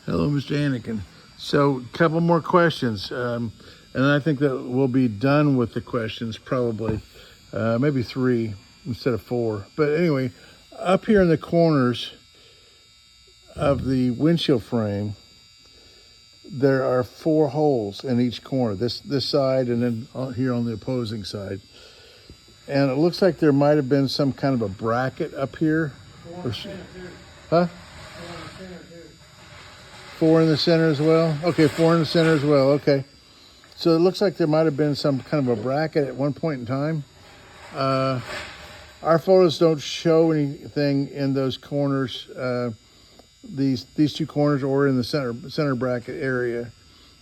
Hello, Mr. Anakin. So, a couple more questions, and I think that we'll be done with the questions probably, maybe 3 instead of 4. But anyway, up here in the corners of the windshield frame, there are 4 holes in each corner. This side, and then here on the opposing side. And it looks like there might have been some kind of a bracket up here. 4 in the center too. Huh? 4 in the center too. 4 in the center as well? Okay, 4 in the center as well, okay. So it looks like there might have been some kind of a bracket at one point in time. Our photos don't show anything in those corners, these 2 corners, or in the center bracket area.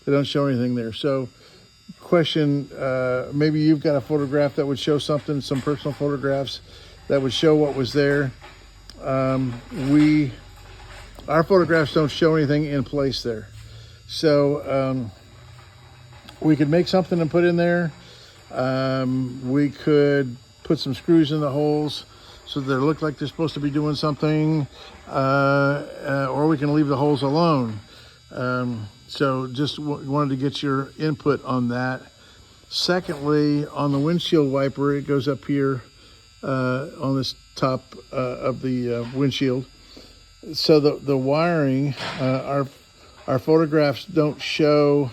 They don't show anything there. So question, maybe you've got a photograph that would show something, some personal photographs that would show what was there. Our photographs don't show anything in place there. So we could make something and put in there. We could put some screws in the holes so they look like they're supposed to be doing something, or we can leave the holes alone. So just wanted to get your input on that. Secondly, on the windshield wiper, it goes up here on this top of the windshield. So the wiring, our photographs don't show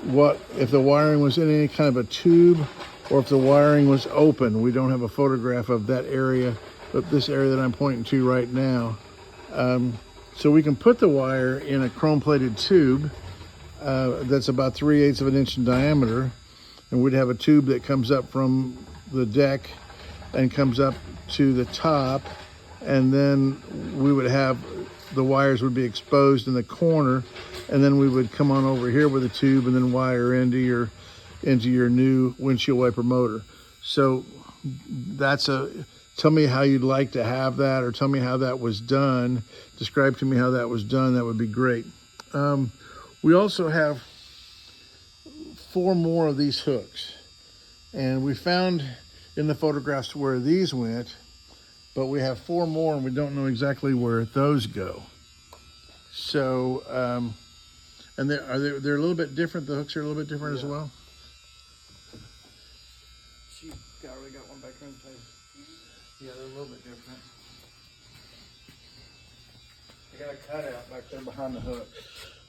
if the wiring was in any kind of a tube or if the wiring was open. We don't have a photograph of that area, but this area that I'm pointing to right now. So we can put the wire in a chrome-plated tube that's about 3/8 of an inch in diameter, and we'd have a tube that comes up from the deck and comes up to the top, and then we would have the wires would be exposed in the corner, and then we would come on over here with a tube and then wire into your new windshield wiper motor. So tell me how you'd like to have that, or tell me how that was done. Describe to me how that was done. That would be great. We also have 4 more of these hooks, and we found in the photographs where these went, but we have 4 more and we don't know exactly where those go. So, and they're a little bit different. The hooks are a little bit different as well. She already got one back in place. Yeah, they're a little bit different. I got a cutout back there behind the hook.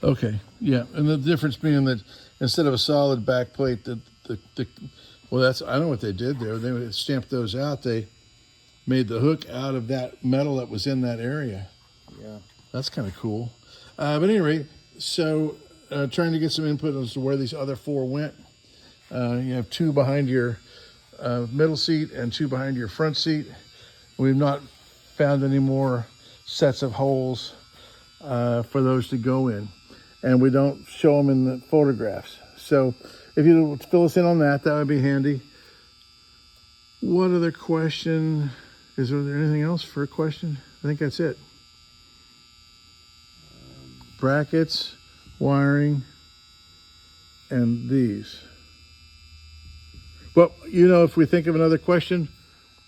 Okay, yeah, and the difference being that instead of a solid back plate, I know what they did there. They stamped those out. They made the hook out of that metal that was in that area. Yeah. That's kind of cool. But anyway, so trying to get some input as to where these other 4 went. You have 2 behind your middle seat and 2 behind your front seat. We've not found any more sets of holes for those to go in, and we don't show them in the photographs. So if you would fill us in on that, that would be handy. What other question? Is there anything else for a question? I think that's it. Brackets, wiring, and these. Well, if we think of another question,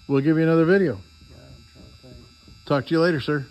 we'll give you another video. Yeah, I'm trying to think. Talk to you later, sir.